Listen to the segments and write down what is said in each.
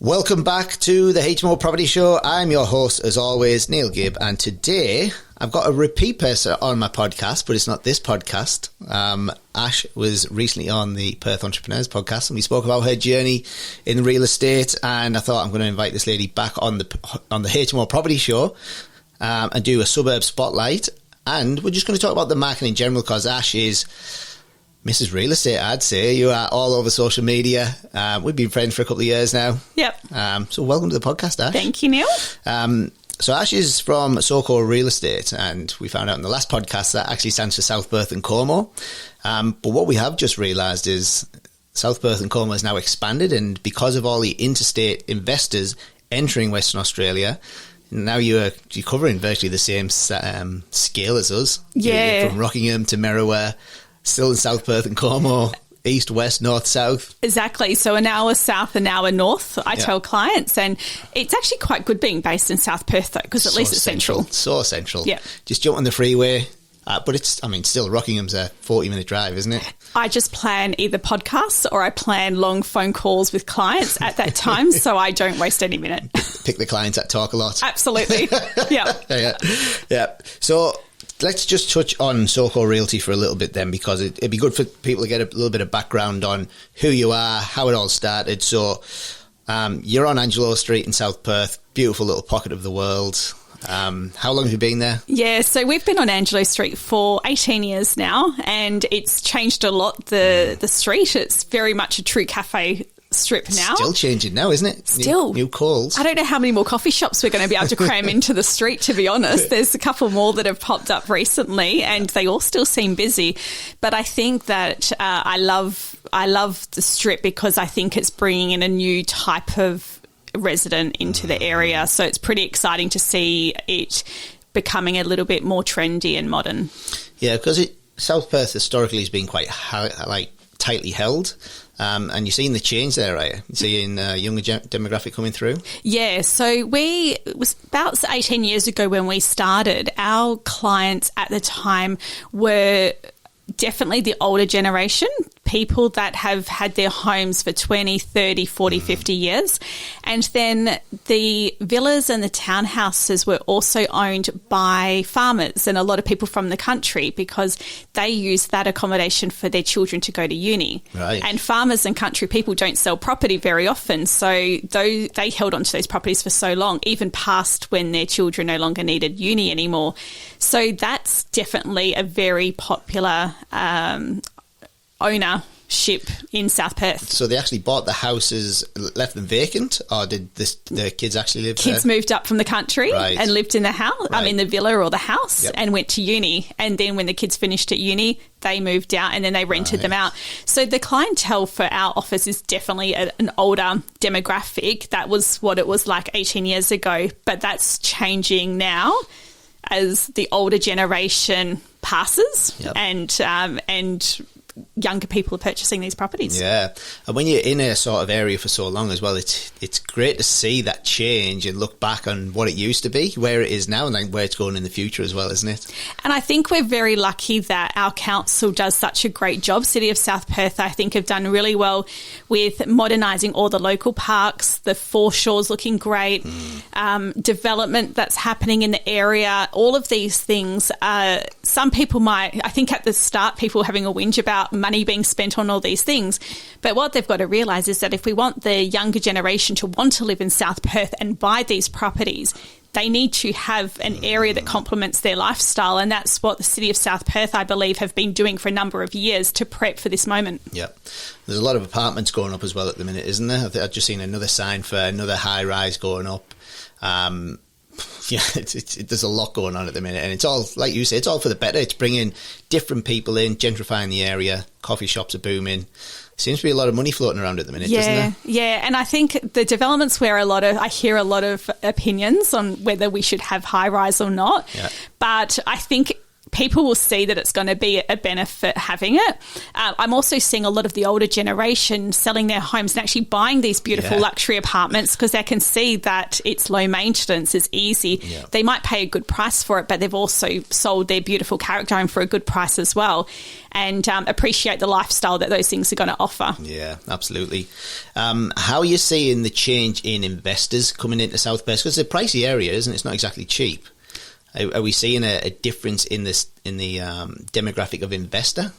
Welcome back to the HMO Property Show. I'm your host, as always, Neil Gibb, and today I've got a repeat person on my podcast, but it's not this podcast. Ash was recently on the Perth Entrepreneurs podcast, and we spoke about her journey in real estate, and I thought I'm going to invite this lady back on the HMO Property Show and do a suburb spotlight, and we're just going to talk about the market in general, because Ash is Mrs. Real Estate, I'd say. You are all over social media. We've been friends for a couple of years now. Yep. So welcome to the podcast, Ash. Thank you, Neil. So Ash is from SOCO Real Estate, and we found out in the last podcast that actually stands for South Perth and Como. But what we have just realised is South Perth and Como has now expanded, and because of all the interstate investors entering Western Australia, now you're covering virtually the same scale as us. Yeah. You're from Rockingham to Merriwear, still in South Perth and Como, east, west, north, south. Exactly. So an hour south, an hour north, I tell clients. And it's actually quite good being based in South Perth, though, because at least it's central. So central. Yeah. Just jump on the freeway. But still Rockingham's a 40-minute drive, isn't it? I just plan either podcasts or I plan long phone calls with clients at that time, so I don't waste any minute. Pick the clients that talk a lot. Absolutely. Yeah. Yeah. So let's just touch on SOCO Realty for a little bit then, because it'd be good for people to get a little bit of background on who you are, how it all started. So you're on Angelo Street in South Perth, beautiful little pocket of the world. How long have you been there? Yeah, so we've been on Angelo Street for 18 years now, and it's changed a lot, the street. It's very much a true cafe strip now. Still changing now, isn't it? Still. New calls. I don't know how many more coffee shops we're going to be able to cram into the street, to be honest. There's a couple more that have popped up recently, and they all still seem busy. But I think that I love the strip because I think it's bringing in a new type of resident into the area. So it's pretty exciting to see it becoming a little bit more trendy and modern. Yeah, because South Perth historically has been quite tightly held. And you're seeing the change there, right? You're seeing a younger demographic coming through? Yeah, so it was about 18 years ago when we started. Our clients at the time were definitely the older generation, people that have had their homes for 20, 30, 40, 50 years. And then the villas and the townhouses were also owned by farmers and a lot of people from the country, because they use that accommodation for their children to go to uni. Right. And farmers and country people don't sell property very often. So they held onto those properties for so long, even past when their children no longer needed uni anymore. So that's definitely a very popular ownership in South Perth. So they actually bought the houses, left them vacant, or did the kids actually live there? Kids moved up from the country and lived in the house, in the villa or the house, and went to uni. And then when the kids finished at uni, they moved out and then they rented them out. So the clientele for our office is definitely an older demographic. That was what it was like 18 years ago, but that's changing now as the older generation passes and younger people are purchasing these properties. Yeah, and when you're in a sort of area for so long as well, it's great to see that change and look back on what it used to be, where it is now, and where it's going in the future as well, isn't it? And I think we're very lucky that our council does such a great job. City of South Perth, I think, have done really well with modernising all the local parks, the foreshores looking great, development that's happening in the area, all of these things. Some people I think at the start, people were having a whinge about money being spent on all these things. But what they've got to realise is that if we want the younger generation to want to live in South Perth and buy these properties, they need to have an area that complements their lifestyle. And that's what the City of South Perth, I believe, have been doing for a number of years to prep for this moment. Yeah. There's a lot of apartments going up as well at the minute, isn't there? I've just seen another sign for another high-rise going up. There's a lot going on at the minute, and it's all, like you say, it's all for the better. It's bringing different people in, gentrifying the area. Coffee shops are booming. Seems to be a lot of money floating around at the minute, doesn't there? Yeah, and I think the developments where I hear a lot of opinions on whether we should have high rise or not. Yeah. But I think people will see that it's going to be a benefit having it. I'm also seeing a lot of the older generation selling their homes and actually buying these beautiful luxury apartments because they can see that it's low maintenance, it's easy. Yeah. They might pay a good price for it, but they've also sold their beautiful character home for a good price as well, and appreciate the lifestyle that those things are going to offer. Yeah, absolutely. How are you seeing the change in investors coming into South Perth? Because it's a pricey area, isn't it? It's not exactly cheap. Are we seeing a difference in the demographic of investor?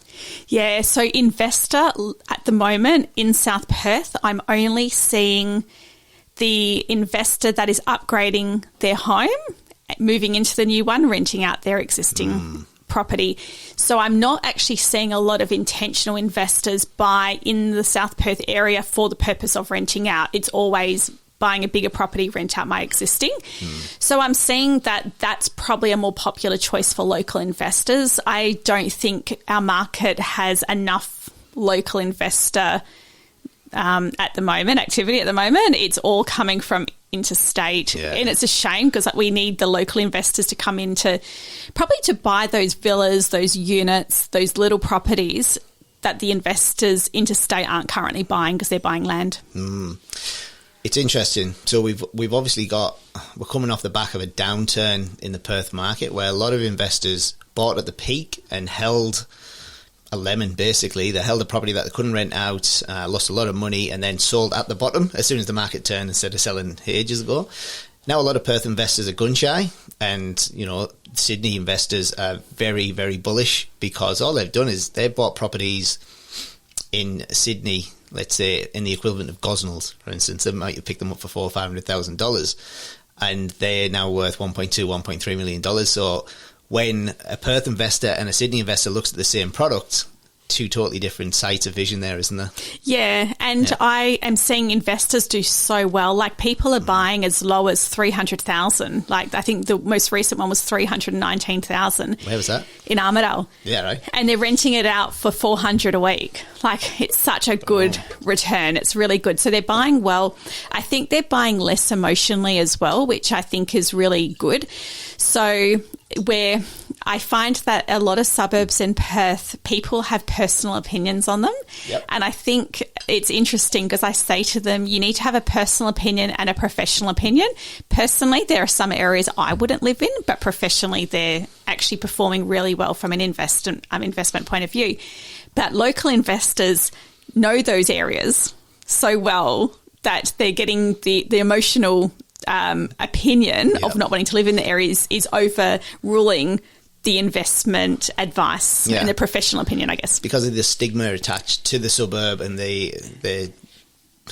Yeah, so investor at the moment in South Perth, I'm only seeing the investor that is upgrading their home, moving into the new one, renting out their existing property. So I'm not actually seeing a lot of intentional investors buy in the South Perth area for the purpose of renting out. It's always buying a bigger property, rent out my existing. So I'm seeing that that's probably a more popular choice for local investors. I don't think our market has enough local investor activity at the moment. It's all coming from interstate, and it's a shame because we need the local investors to come in to probably to buy those villas, those units, those little properties that the investors interstate aren't currently buying because they're buying land. It's interesting. So we've obviously we're coming off the back of a downturn in the Perth market where a lot of investors bought at the peak and held a lemon, basically. They held a property that they couldn't rent out, lost a lot of money, and then sold at the bottom as soon as the market turned instead of selling ages ago. Now a lot of Perth investors are gun shy, and Sydney investors are very, very bullish because all they've done is they've bought properties in Sydney, let's say in the equivalent of Gosnells, for instance. They might have picked them up for $400,000 or $500,000, and they're now worth $1.3 million. So when a Perth investor and a Sydney investor looks at the same product, two totally different sides of vision there, isn't there? Yeah, and I am seeing investors do so well. Like people are buying as low as $300,000. Like I think the most recent one was $319,000. Where was that? In Armidale. Yeah, right. And they're renting it out for $400 a week. Like it's such a good return. It's really good. So they're buying well. I think they're buying less emotionally as well, which I think is really good. So where I find that a lot of suburbs in Perth, people have personal opinions on them. Yep. And I think it's interesting because I say to them, you need to have a personal opinion and a professional opinion. Personally, there are some areas I wouldn't live in, but professionally, they're actually performing really well from an investment point of view. But local investors know those areas so well that they're getting the emotional opinion of not wanting to live in the areas is overruling the investment advice and the professional opinion, I guess. Because of the stigma attached to the suburb and the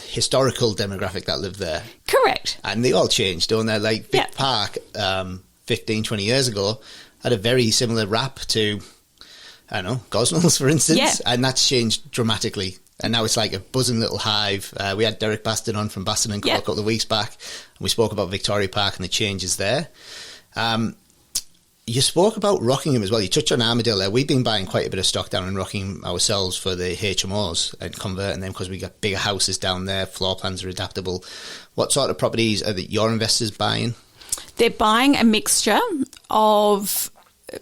historical demographic that lived there. Correct. And they all changed, don't they? Like Vic Park 15, 20 years ago had a very similar rap to, I don't know, Gosnells, for instance. Yeah. And that's changed dramatically. And now it's like a buzzing little hive. We had Derek Baston on from Baston and Co a couple of weeks back. And we spoke about Victoria Park and the changes there. You spoke about Rockingham as well. You touched on Armidale there. We've been buying quite a bit of stock down in Rockingham ourselves for the HMOs and converting them because we got bigger houses down there. Floor plans are adaptable. What sort of properties are your investors buying? They're buying a mixture of...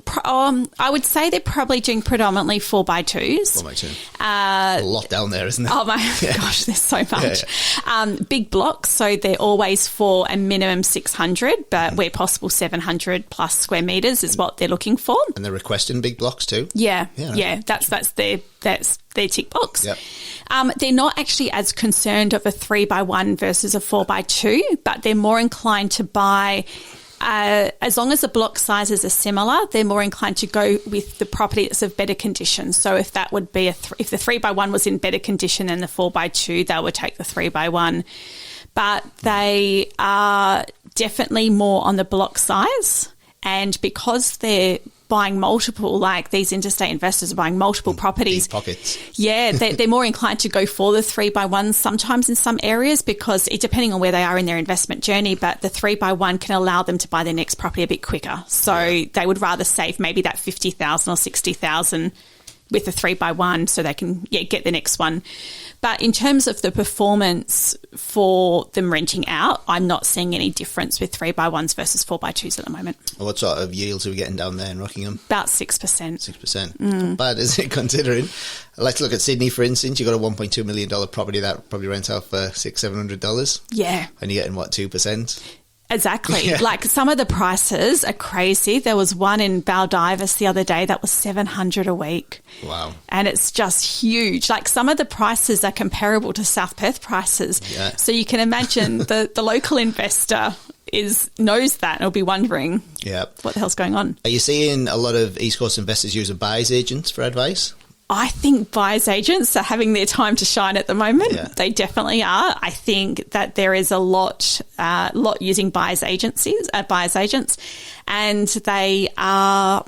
I would say they're probably doing predominantly 4x2s. 4x2. A lot down there, isn't there? Oh my gosh, there's so much. Big blocks, so they're always for a minimum 600, but where possible 700 plus square metres is what they're looking for. And they're requesting big blocks too? Yeah. That's their tick box. Yep. They're not actually as concerned of a 3x1 versus a 4x2, but they're more inclined to buy... as long as the block sizes are similar, they're more inclined to go with the property that's of better condition. So if that would be if the 3x1 was in better condition than the 4x2, they would take the 3x1. But they are definitely more on the block size, and because they're buying multiple, like these interstate investors are buying multiple properties. Deep pockets. Yeah, they're more inclined to go for the 3x1 sometimes in some areas because depending on where they are in their investment journey, but the 3x1 can allow them to buy their next property a bit quicker. So they would rather save maybe that $50,000 or $60,000 with a 3x1 so they can get the next one. But in terms of the performance for them renting out, I'm not seeing any difference with 3x1s versus 4x2s at the moment. What sort of yields are we getting down there in Rockingham? About 6%. 6%. Not bad, is it, considering? Let's look at Sydney, for instance. You've got a $1.2 million property that probably rents out for $600-700. Yeah. And you're getting, what, 2%? Exactly. Yeah. Like some of the prices are crazy. There was one in Baldivis the other day that was $700 a week. Wow. And it's just huge. Like some of the prices are comparable to South Perth prices. Yeah. So you can imagine the local investor knows that and will be wondering what the hell's going on. Are you seeing a lot of East Coast investors use a buyer's agents for advice? I think buyers agents are having their time to shine at the moment. Yeah. They definitely are. I think that there is a lot using buyers agents, and they are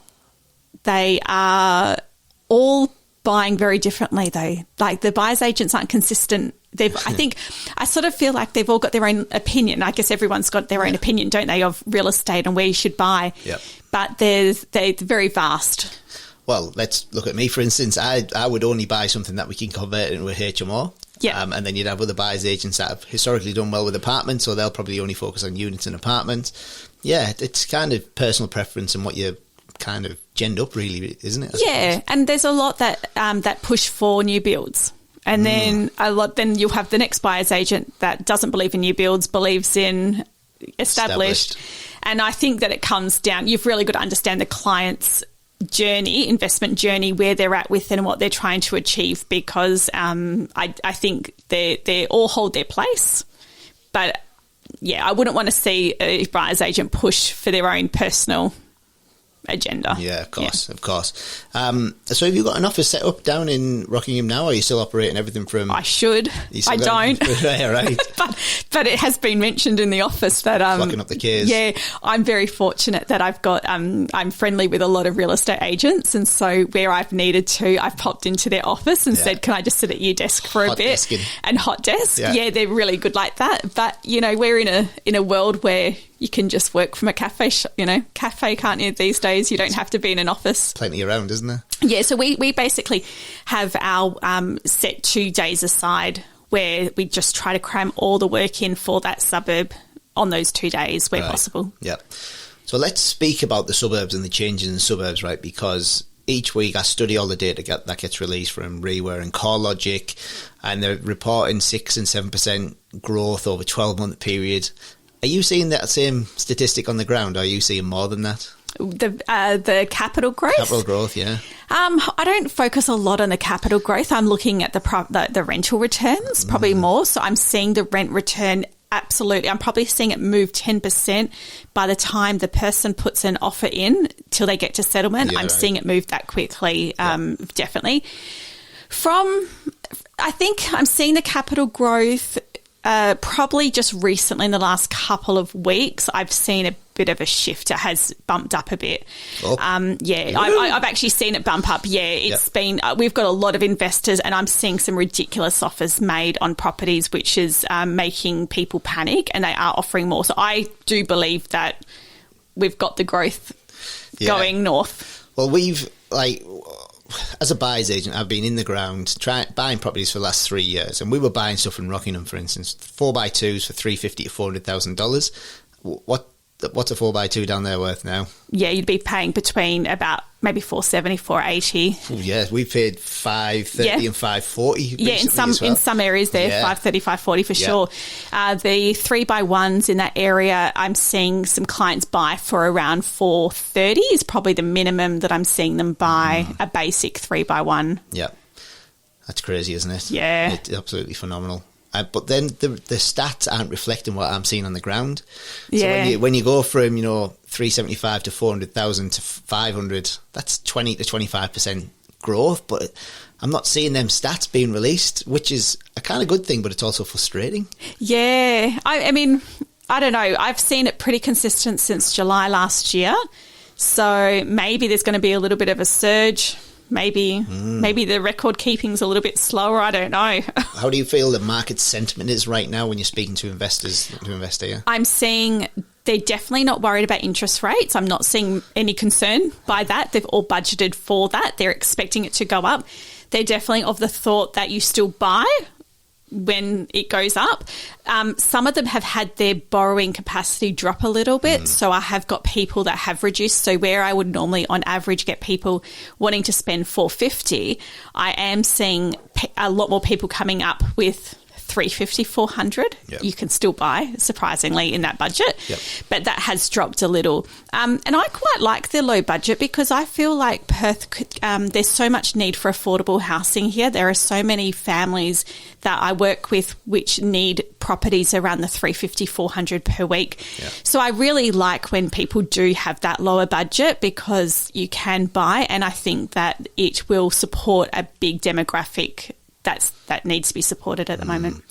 all buying very differently though. Like the buyers agents aren't consistent. I sort of feel like they've all got their own opinion. I guess everyone's got their own opinion, don't they, of real estate and where you should buy. Yep. But they're very vast. Well, let's look at me, for instance. I would only buy something that we can convert into a HMO. Yeah. And then you'd have other buyers agents that have historically done well with apartments, so they'll probably only focus on units and apartments. Yeah, it's kind of personal preference and what you kind of gend up, really, isn't it? Yeah, and there's a lot that push for new builds. And then you'll have the next buyer's agent that doesn't believe in new builds, believes in established. And I think that it comes down, you've really got to understand the client's investment journey, where they're at with and what they're trying to achieve, because I think they all hold their place. But yeah, I wouldn't want to see a buyer's agent push for their own personal agenda. Yeah, of course. So have you got an office set up down in Rockingham now, or are you still operating everything from... I should. I don't. Yeah, right. but it has been mentioned in the office that... Flocking up the keys. Yeah, I'm very fortunate that I've got... I'm friendly with a lot of real estate agents, and so where I've needed to, I've popped into their office and said, can I just sit at your desk for a bit? Desking. And hot desk. Yeah, they're really good like that. But, we're in a world where... you can just work from a cafe, can't you, these days? You don't have to be in an office. Plenty around, isn't there? Yeah, so we basically have our set 2 days aside where we just try to cram all the work in for that suburb on those 2 days where possible. Yeah. So let's speak about the suburbs and the changes in the suburbs, right? Because each week I study all the data that gets released from REWA and CoreLogic, and they're reporting 6 and 7% growth over a 12-month period. Are you seeing that same statistic on the ground? Or are you seeing more than that? The capital growth? Capital growth, yeah. I don't focus a lot on the capital growth. I'm looking at the rental returns probably more. So I'm seeing the rent return absolutely. I'm probably seeing it move 10% by the time the person puts an offer in till they get to settlement. I'm seeing it move that quickly, definitely. I think I'm seeing the capital growth... probably just recently in the last couple of weeks, I've seen a bit of a shift. It has bumped up a bit. Oh. I've actually seen it bump up. Yeah, it's been, we've got a lot of investors and I'm seeing some ridiculous offers made on properties, which is making people panic, and they are offering more. So I do believe that we've got the growth going north. Well, as a buyer's agent, I've been in the ground buying properties for the last 3 years, and we were buying stuff in Rockingham, for instance, 4x2s for $350,000 to $400,000. What's a 4x2 down there worth now? Yeah, you'd be paying between about maybe $470,000, $480,000. Oh, yeah, we paid $530,000 and $540,000. Yeah, in some areas there, $530,000, $540,000 for sure. The 3x1s in that area, I'm seeing some clients buy for around $430,000 is probably the minimum that I'm seeing them buy a basic 3x1. Yeah, that's crazy, isn't it? Yeah, it's absolutely phenomenal. But then the stats aren't reflecting what I'm seeing on the ground. So when you go from $375,000 to $400,000 to $500,000, that's 20 to 25% growth. But I'm not seeing them stats being released, which is a kind of good thing, but it's also frustrating. Yeah, I mean, I don't know. I've seen it pretty consistent since July last year. So maybe there's going to be a little bit of a surge. Maybe the record keeping's a little bit slower. I don't know. How do you feel the market sentiment is right now when you're speaking to investors to invest here? I'm seeing They're definitely not worried about interest rates. I'm not seeing any concern by that. They've all budgeted for that. They're expecting it to go up. They're definitely of the thought that you still buy when it goes up. Some of them have had their borrowing capacity drop a little bit. So I have got people that have reduced. So where I would normally on average get people wanting to spend $450, I am seeing a lot more people coming up with $350, $400. Yep. You can still buy, surprisingly, in that budget. Yep. But that has dropped a little. And I quite like the low budget because I feel like Perth, there's so much need for affordable housing here. There are so many families that I work with which need properties around the $350, $400 per week. Yep. So I really like when people do have that lower budget because you can buy, and I think that it will support a big demographic that needs to be supported at the moment.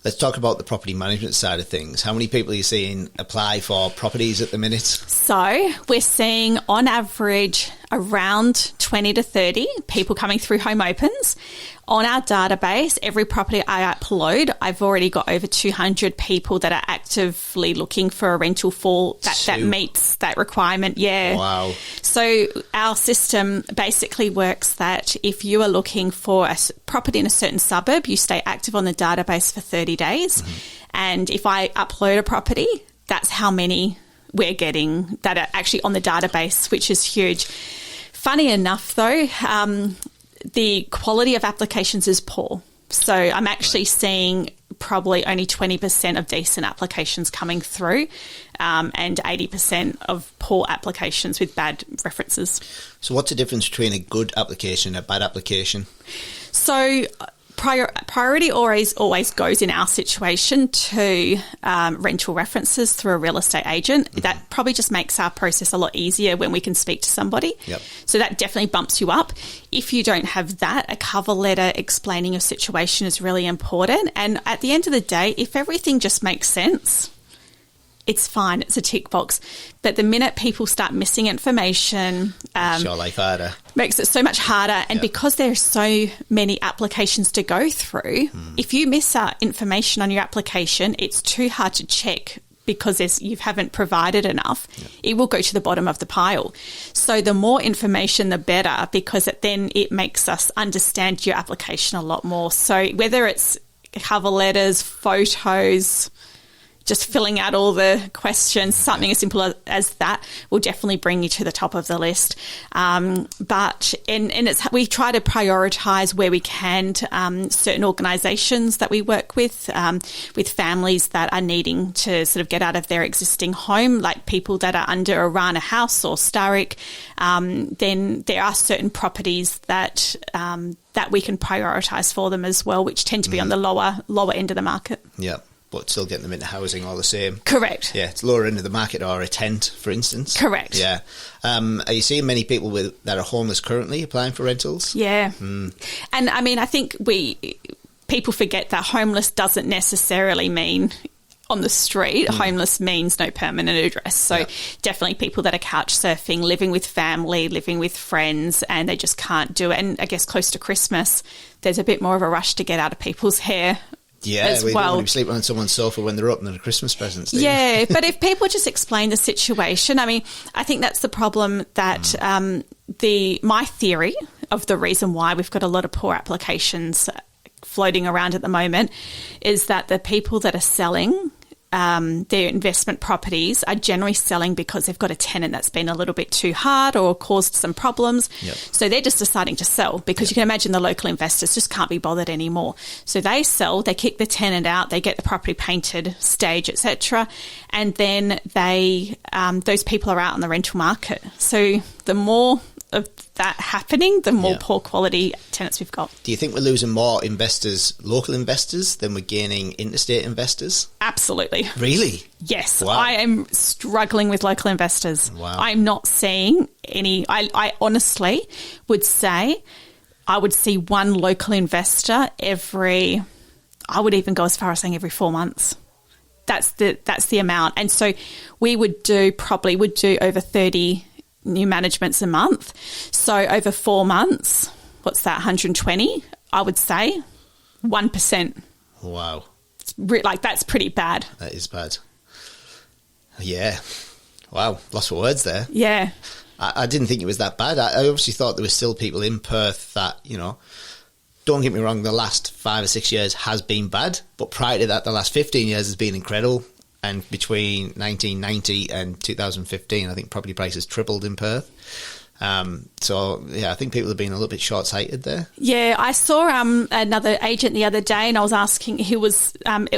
Let's talk about the property management side of things. How many people are you seeing apply for properties at the minute? So we're seeing on average around 20 to 30 people coming through home opens. On our database, every property I upload, I've already got over 200 people that are actively looking for a rental for that meets that requirement. Yeah. Wow. So our system basically works that if you are looking for a property in a certain suburb, you stay active on the database for 30 days. And if I upload a property, that's how many we're getting that are actually on the database, which is huge. Funny enough, though, the quality of applications is poor. So I'm actually seeing probably only 20% of decent applications coming through and 80% of poor applications with bad references. So what's the difference between a good application and a bad application? So priority always goes in our situation to rental references through a real estate agent. That probably just makes our process a lot easier when we can speak to somebody. Yep. So that definitely bumps you up. If you don't have that, a cover letter explaining your situation is really important. And at the end of the day, if everything just makes sense, it's fine. It's a tick box. But the minute people start missing information, Makes your life harder. Makes it so much harder. And because there are so many applications to go through, if you miss out information on your application, it's too hard to check because you haven't provided enough. It will go to the bottom of the pile. So the more information, the better, because it makes us understand your application a lot more. So whether it's cover letters, photos, just filling out all the questions, something as simple as that will definitely bring you to the top of the list. But we try to prioritise where we can certain organisations that we work with families that are needing to sort of get out of their existing home, like people that are under a Rana House or Starrick. Then there are certain properties that we can prioritise for them as well, which tend to be on the lower end of the market. Yeah. But still getting them into housing all the same. Correct. Yeah, it's lower end of the market, or a tent, for instance. Correct. Yeah. Are you seeing many people that are homeless currently applying for rentals? Yeah. And I mean, I think people forget that homeless doesn't necessarily mean on the street. Homeless means no permanent address. So definitely people that are couch surfing, living with family, living with friends, and they just can't do it. And I guess close to Christmas, there's a bit more of a rush to get out of people's hair. Yeah, we don't want to be sleeping on someone's sofa when they're opening the Christmas presents. Yeah, but if people just explain the situation, I mean, I think that's the problem that my theory of the reason why we've got a lot of poor applications floating around at the moment is that the people that are selling their investment properties are generally selling because they've got a tenant that's been a little bit too hard or caused some problems. Yep. So they're just deciding to sell because you can imagine the local investors just can't be bothered anymore. So they sell, they kick the tenant out, they get the property painted, stage, etc. And then those people are out on the rental market. So the more of that happening, the more poor quality tenants we've got. Do you think we're losing more investors, local investors, than we're gaining interstate investors? Absolutely. Really? Yes. Wow. I am struggling with local investors. Wow. I'm not seeing any. I honestly would say I would see one local investor I would even go as far as saying every 4 months. That's the amount. And so we would do over 30 new managements a month. So over 4 months, what's that, 120? I would say 1%. Wow. Like, that's pretty bad. That is bad. Yeah. Wow, lost for words there. Yeah. I didn't think it was that bad. I obviously thought there were still people in Perth that, don't get me wrong, the last 5 or 6 years has been bad, but prior to that, the last 15 years has been incredible. And between 1990 and 2015, I think property prices tripled in Perth. So, I think people have been a little bit short-sighted there. Yeah, I saw another agent the other day, and I was asking who was,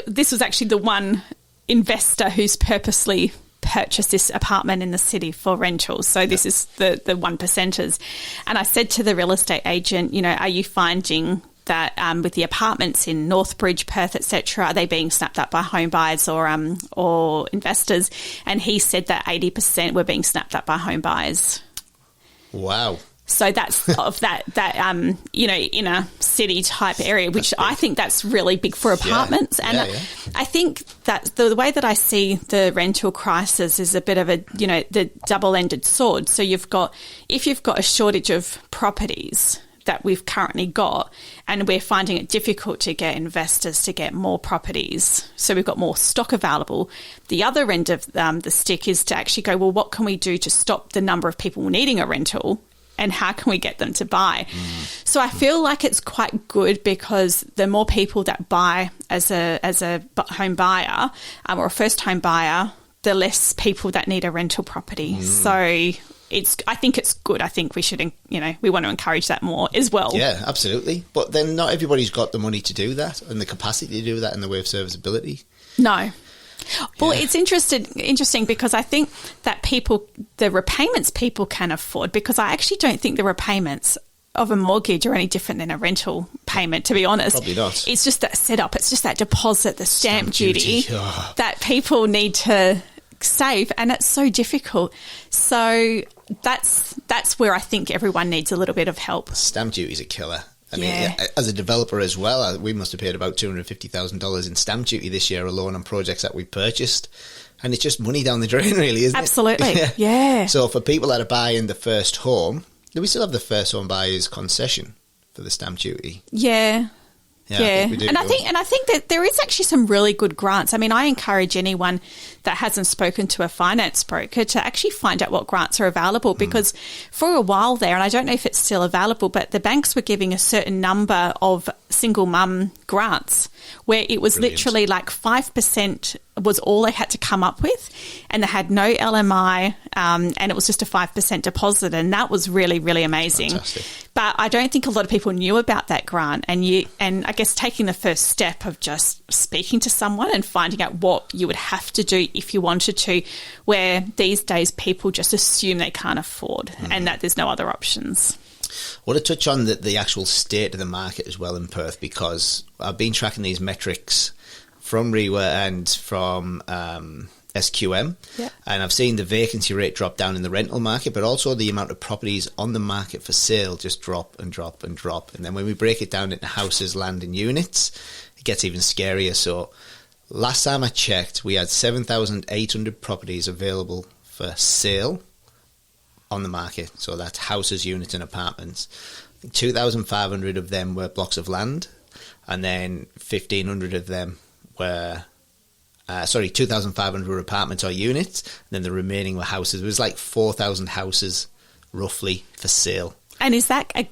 this was actually the one investor who's purposely purchased this apartment in the city for rentals. So this is the one percenters. And I said to the real estate agent, are you finding that with the apartments in Northbridge, Perth, etc., are they being snapped up by home buyers or investors? And he said that 80% were being snapped up by home buyers. Wow. So that's of that inner city type area, which I think that's really big for apartments. And I think that the way that I see the rental crisis is a bit of the double-ended sword. So if you've got a shortage of properties that we've currently got, and we're finding it difficult to get investors to get more properties, so we've got more stock available. The other end of the stick is to actually go, well, what can we do to stop the number of people needing a rental? And how can we get them to buy? So I feel like it's quite good, because the more people that buy as a home buyer or a first home buyer, the less people that need a rental property. So I think it's good. I think we should, we want to encourage that more as well. Yeah, absolutely. But then not everybody's got the money to do that and the capacity to do that in the way of serviceability. No. Well, it's interesting because I think that the repayments people can afford, because I actually don't think the repayments of a mortgage are any different than a rental payment, to be honest. Probably not. It's just that setup. It's just that deposit, the stamp duty that people need to save, and it's so difficult. So that's where I think everyone needs a little bit of help. Stamp duty's a killer. I mean, as a developer as well, we must have paid about $250,000 in stamp duty this year alone on projects that we purchased. And it's just money down the drain, really, isn't it? Absolutely, yeah. So for people that are buying the first home, do we still have the first home buyer's concession for the stamp duty? Yeah. I think that there is actually some really good grants. I mean, I encourage anyone that hasn't spoken to a finance broker to actually find out what grants are available, because for a while there, and I don't know if it's still available, but the banks were giving a certain number of single mum grants where it was literally like 5% was all they had to come up with, and they had no LMI, and it was just a 5% deposit, and that was really, really amazing. Fantastic. But I don't think a lot of people knew about that grant, and I guess taking the first step of just speaking to someone and finding out what you would have to do if you wanted to, where these days people just assume they can't afford and that there's no other options. I want to touch on the actual state of the market as well in Perth, because I've been tracking these metrics from REWA and from SQM, and I've seen the vacancy rate drop down in the rental market, but also the amount of properties on the market for sale just drop and drop and drop. And then when we break it down into houses, land and units, it gets even scarier. So last time I checked, we had 7,800 properties available for sale on the market. So that's houses, units and apartments. 2,500 of them were blocks of land, and then 1,500 of them were 2,500 were apartments or units, and then the remaining were houses. It was like 4,000 houses roughly for sale. And is that a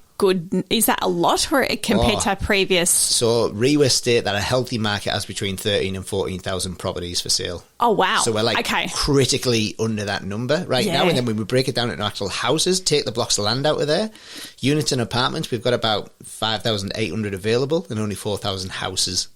lot, or compared to previous? So REWA state that a healthy market has between 13 and 14,000 properties for sale. Oh, wow. So we're critically under that number right now. And then when we break it down into actual houses, take the blocks of land out of there, units and apartments, we've got about 5,800 available and only 4,000 houses.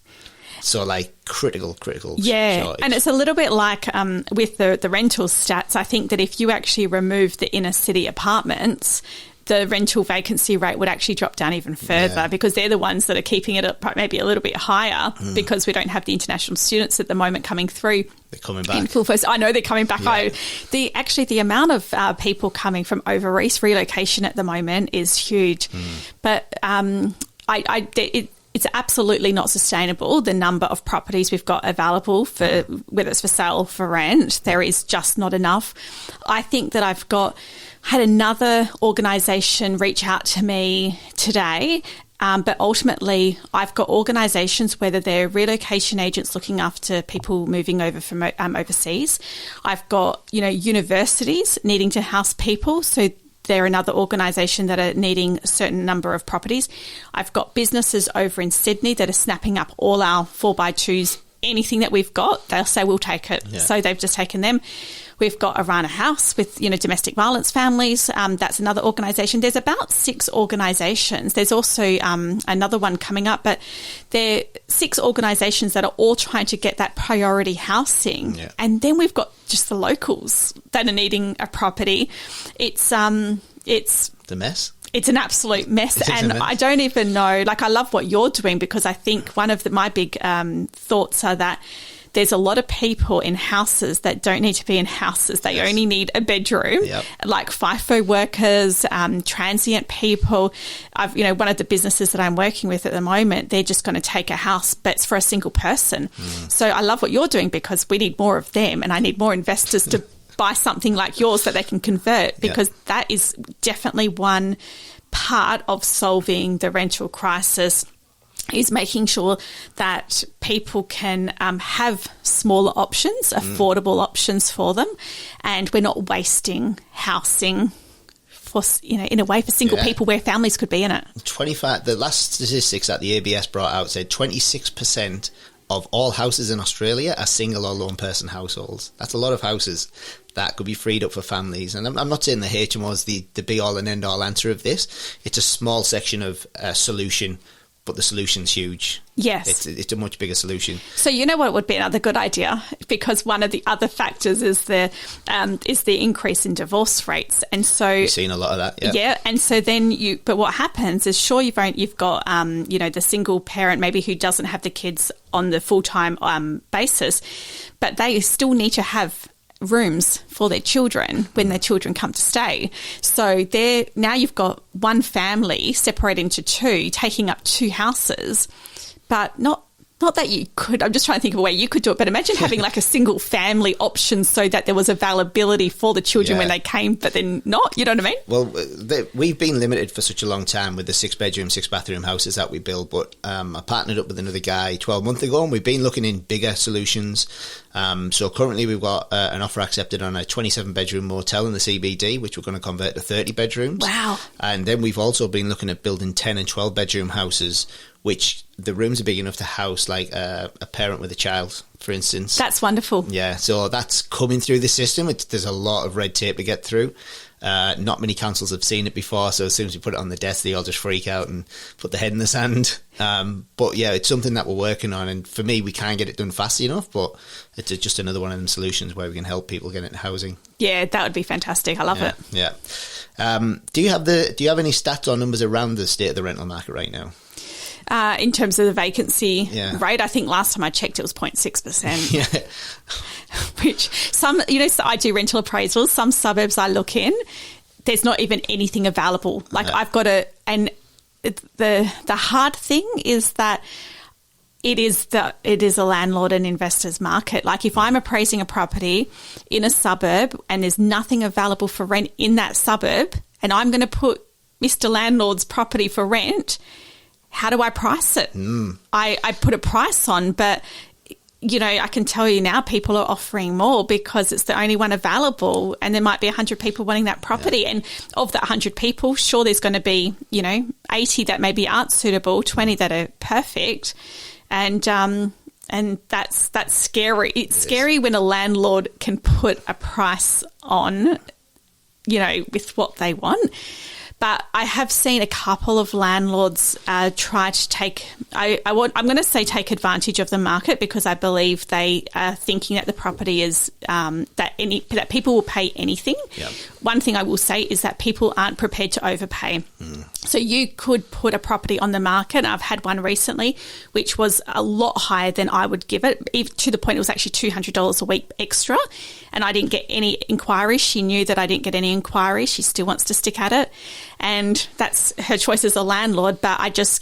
So critical yeah shortage. And it's a little bit like with the rental stats. I think that if you actually remove the inner city apartments, the rental vacancy rate would actually drop down even further, because they're the ones that are keeping it up maybe a little bit higher, because we don't have the international students at the moment coming through. They're coming back. I know they're coming back. The amount of people coming from over East relocation at the moment is huge. But it's absolutely not sustainable, the number of properties we've got available for, whether it's for sale or for rent. There is just not enough. I think that I've had another organisation reach out to me today, But ultimately, I've got organisations, whether they're relocation agents looking after people moving over from overseas. I've got, universities needing to house people. So they're another organisation that are needing a certain number of properties. I've got businesses over in Sydney that are snapping up all our 4x2s. Anything that we've got, they'll say we'll take it. Yeah. So they've just taken them. We've got Arana House with, domestic violence families. That's another organisation. There's about 6 organisations. There's also another one coming up, but there are 6 organisations that are all trying to get that priority housing. Yeah. And then we've got just the locals that are needing a property. It's the mess. It's an absolute mess. And I don't even know, I love what you're doing, because I think one of my big thoughts are that there's a lot of people in houses that don't need to be in houses. They only need a bedroom, like FIFO workers, transient people. One of the businesses that I'm working with at the moment, they're just going to take a house, but it's for a single person. So I love what you're doing, because we need more of them, and I need more investors to buy something like yours that they can convert, because that is definitely one part of solving the rental crisis, is making sure that people can have smaller options, affordable options for them, and we're not wasting housing for, in a way for single people where families could be in it. 25. The last statistics that the ABS brought out said 26% of all houses in Australia are single or lone person households. That's a lot of houses that could be freed up for families. And I'm not saying the HMO is the be all and end all answer of this. It's a small section of a solution, but the solution's huge. Yes. It's a much bigger solution. So you know what would be another good idea? Because one of the other factors is the increase in divorce rates. And so we've seen a lot of that, Yeah, and so then but what happens is, sure, you've got the single parent maybe who doesn't have the kids on the full-time basis, but they still need to have rooms for their children when their children come to stay. So now you've got one family separated into 2, taking up 2 houses, but not that you could, I'm just trying to think of a way you could do it, but imagine having a single family option so that there was availability for the children when they came, but then not, you know what I mean? Well, we've been limited for such a long time with the 6-bedroom, 6-bathroom houses that we build, but I partnered up with another guy 12 months ago, and we've been looking in bigger solutions. So currently we've got an offer accepted on a 27-bedroom motel in the CBD, which we're going to convert to 30 bedrooms. Wow. And then we've also been looking at building 10 and 12-bedroom houses, which the rooms are big enough to house a parent with a child, for instance. That's wonderful. Yeah, so that's coming through the system. There's a lot of red tape to get through. Not many councils have seen it before, so as soon as we put it on the desk, they all just freak out and put their head in the sand. But yeah, it's something that we're working on, and for me, we can't get it done fast enough, but it's just another one of them solutions where we can help people get into housing. Yeah, that would be fantastic. I love it. Yeah. Do you have any stats or numbers around the state of the rental market right now? In terms of the vacancy rate, I think last time I checked it was 0.6%. Yeah. Which so I do rental appraisals. Some suburbs I look in, there's not even anything available. I've got and the hard thing is that it is a landlord and investors market. If I'm appraising a property in a suburb and there's nothing available for rent in that suburb, and I'm going to put Mr. Landlord's property for rent, how do I price it? I put a price on, but, I can tell you now people are offering more because it's the only one available, and there might be 100 people wanting that property. Yeah. And of that 100 people, sure, there's going to be, 80 that maybe aren't suitable, 20 that are perfect. And that's scary. It's scary when a landlord can put a price on, with what they want. But I have seen a couple of landlords try to take advantage of the market, because I believe they are thinking that the property is that people will pay anything. Yep. One thing I will say is that people aren't prepared to overpay. So you could put a property on the market. I've had one recently, which was a lot higher than I would give it, to the point it was actually $200 a week extra, and I didn't get any inquiries. She knew that I didn't get any inquiries. She still wants to stick at it. And that's her choice as a landlord. But I guess,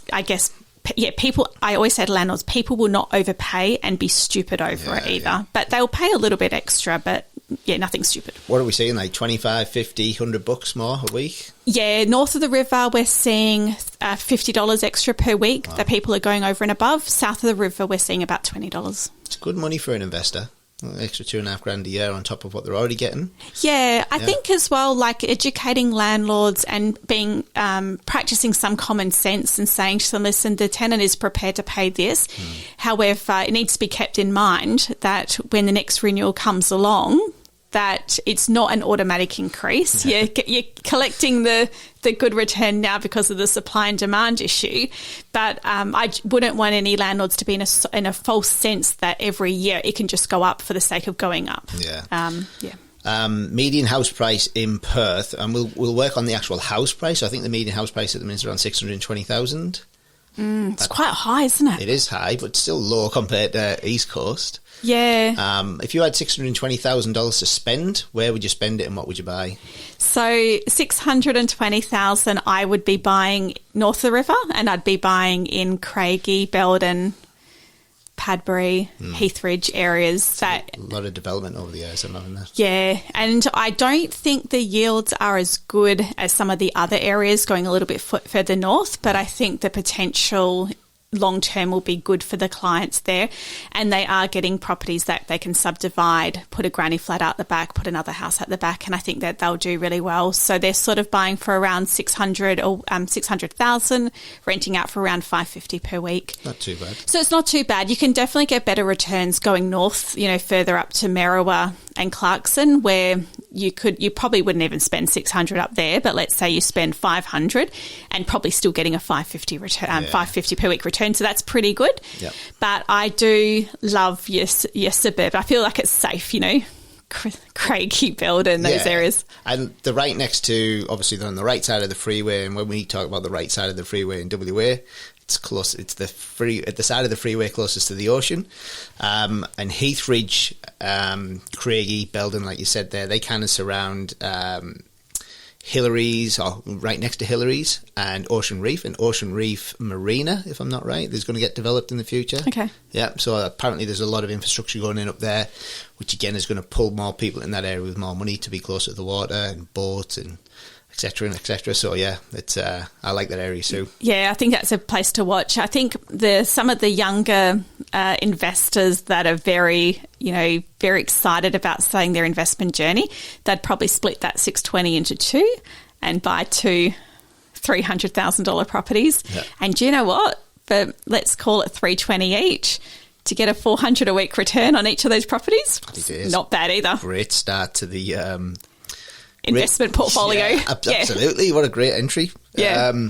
people, I always say to landlords, people will not overpay and be stupid over it either. Yeah. But they'll pay a little bit extra, but nothing stupid. What are we seeing, like 25, 50, $100 more a week? Yeah, north of the river, we're seeing $50 extra per week that people are going over and above. South of the river, we're seeing about $20. It's good money for an investor. Extra $2,500 a year on top of what they're already getting. Yeah, I think as well, like educating landlords and being practicing some common sense and saying to them, listen, the tenant is prepared to pay this. However, it needs to be kept in mind that when the next renewal comes along, that it's not an automatic increase. You're collecting the good return now because of the supply and demand issue. But I wouldn't want any landlords to be in a false sense that every year it can just go up for the sake of going up. Median house price in Perth, and we'll work on the actual house price. I think the median house price at the minute is around 620,000. It's quite high, isn't it? It is high, but still low compared to East Coast. Yeah. If you had $620,000 to spend, where would you spend it and what would you buy? So $620,000, I would be buying north of the river, and I'd be buying in Craigie, Belden, Padbury, Heathridge areas. A lot of development over the years, I'm having that. Yeah, and I don't think the yields are as good as some of the other areas going a little bit further north, but I think the potential long term will be good for the clients there, and they are getting properties that they can subdivide, put a granny flat out the back, put another house at the back, and I think that they'll do really well. So they're sort of buying for around 600 or 600,000, renting out for around 550 per week. Not too bad. So it's not too bad. You can definitely get better returns going north, further up to Merriwa and Clarkson, where you probably wouldn't even spend 600 up there, but let's say you spend 500 and probably still getting a 550 return, 550 per week return. So that's pretty good. Yep. But I do love your suburb. I feel like it's safe, Craigie, Belden, those areas. And they're right next to, obviously they're on the right side of the freeway. And when we talk about the right side of the freeway in WA, it's close. It's at the side of the freeway closest to the ocean. And Heathridge, Craigie, Belden, like you said there, they kind of surround Hillary's, or right next to Hillary's, and Ocean Reef Marina, if I'm not right, is going to get developed in the future. Okay. Yeah, so apparently there's a lot of infrastructure going in up there, which again is going to pull more people in that area with more money to be closer to the water and boats and etc. and etc. So yeah, it's I like that area too. Yeah, I think that's a place to watch. I think some of the younger investors that are very excited about starting their investment journey, they'd probably split that 620 into two and buy two $300,000 properties. Yeah. And do you know what? For let's call it $320 each, to get a $400 a week return on each of those properties. It is not bad either. Great start to the investment portfolio. Yeah, absolutely. Yeah. What a great entry. Yeah.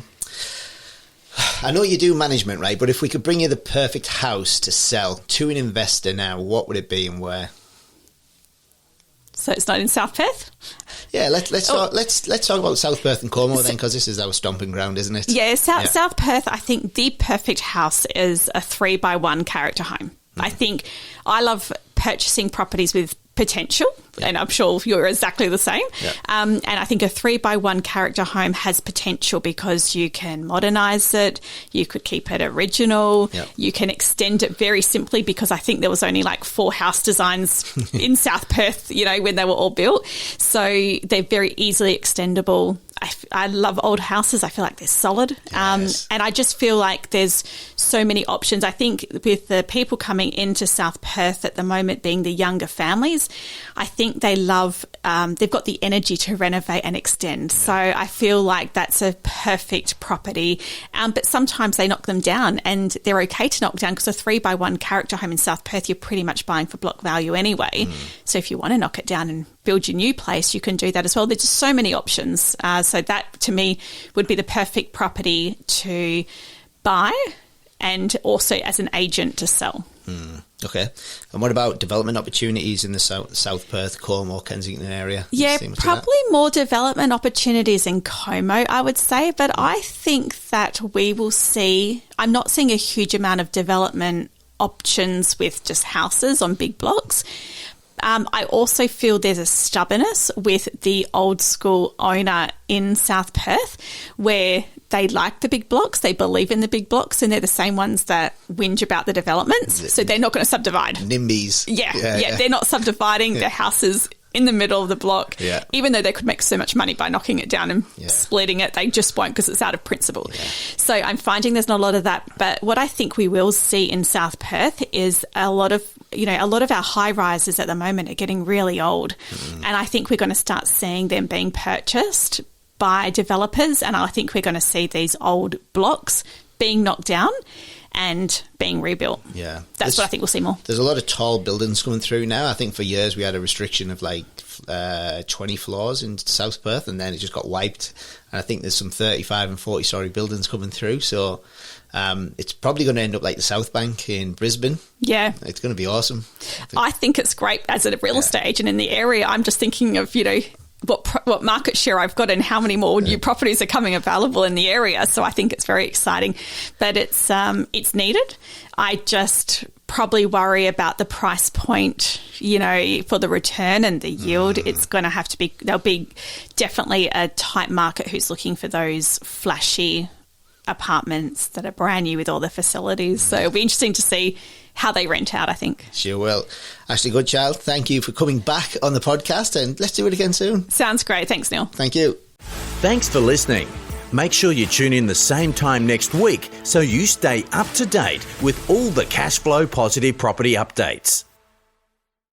I know you do management, right? But if we could bring you the perfect house to sell to an investor now, what would it be and where? So it's not in South Perth? Yeah, let's talk about South Perth and Como then, because this is our stomping ground, isn't it? Yeah, South Perth, I think the perfect house is a 3x1 character home. I think I love purchasing properties with potential, and I'm sure you're exactly the same. And I think a 3x1 character home has potential because you can modernise it, you could keep it original, you can extend it very simply, because I think there was only like 4 house designs in South Perth, when they were all built. So they're very easily extendable. I love old houses. I feel like they're solid. Yes. And I just feel like there's so many options. I think with the people coming into South Perth at the moment being the younger families, I think they love, they've got the energy to renovate and extend. So I feel like that's a perfect property. But sometimes they knock them down, and they're okay to knock down, because a 3x1 character home in South Perth, you're pretty much buying for block value anyway. So if you want to knock it down and build your new place, you can do that as well. There's just so many options. So that, to me, would be the perfect property to buy and also as an agent to sell. Okay. And what about development opportunities in the South Perth, Como, Kensington area? Yeah, probably more development opportunities in Como, I would say. But I think that we will see, I'm not seeing a huge amount of development options with just houses on big blocks. I also feel there's a stubbornness with the old school owner in South Perth, where they like the big blocks, they believe in the big blocks, and they're the same ones that whinge about the developments. So they're not going to subdivide. NIMBYs. Yeah, they're not subdividing their houses in the middle of the block. Yeah. Even though they could make so much money by knocking it down and splitting it, they just won't because it's out of principle. Yeah. So I'm finding there's not a lot of that. But what I think we will see in South Perth is a lot of our high rises at the moment are getting really old. And I think we're going to start seeing them being purchased by developers. And I think we're going to see these old blocks being knocked down and being rebuilt. Yeah. That's what I think we'll see more. There's a lot of tall buildings coming through now. I think for years we had a restriction of like 20 floors in South Perth, and then it just got wiped. And I think there's some 35 and 40 storey buildings coming through. So it's probably going to end up like the South Bank in Brisbane. Yeah. It's going to be awesome. I think it's great as a real estate agent in the area. I'm just thinking of, what market share I've got and how many more new properties are coming available in the area. So I think it's very exciting, but it's needed. I just probably worry about the price point, for the return and the yield. It's going to have to be, there'll be definitely a type market who's looking for those flashy apartments that are brand new with all the facilities. So it'll be interesting to see how they rent out, I think. Sure will. Ashleigh Goodchild, thank you for coming back on the podcast, and let's do it again soon. Sounds great. Thanks, Neil. Thank you. Thanks for listening. Make sure you tune in the same time next week so you stay up to date with all the cash flow positive property updates.